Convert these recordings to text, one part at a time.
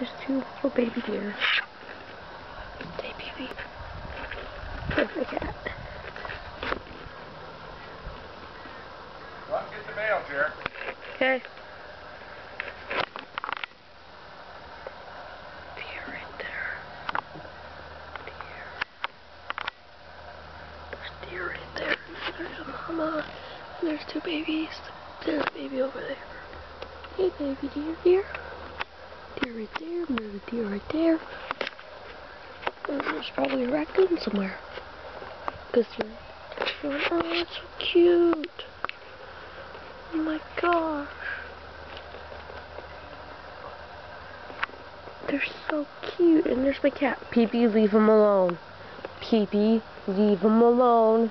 There's two little baby deer. Hey, baby. There's my cat. Well, get the mail, Jer. Okay. Deer right there. Deer. There's deer right there. There's a mama. And there's two babies. There's a baby over there. Hey, baby deer, deer. Deer right there. And there's a deer right there. And there's probably a raccoon somewhere. Because oh, it's so cute. Oh my gosh. They're so cute. And there's my cat. Pee-Pee, leave him alone. Pee-Pee, leave him alone.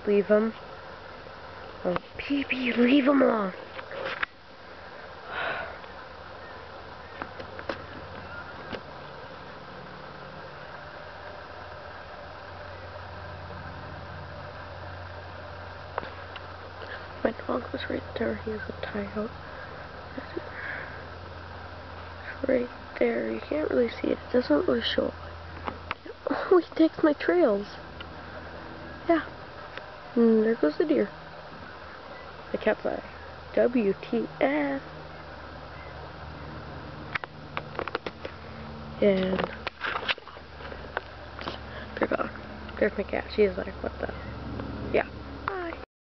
Leave him. Oh, Pee-Pee, leave him alone. My dog was right there. He has a tie out. It's right there. You can't really see it. It doesn't really show up. Oh, he takes my trails. Yeah. And there goes the deer. The cat's eye. WTF. And they're gone. There's my cat. She's like, what the?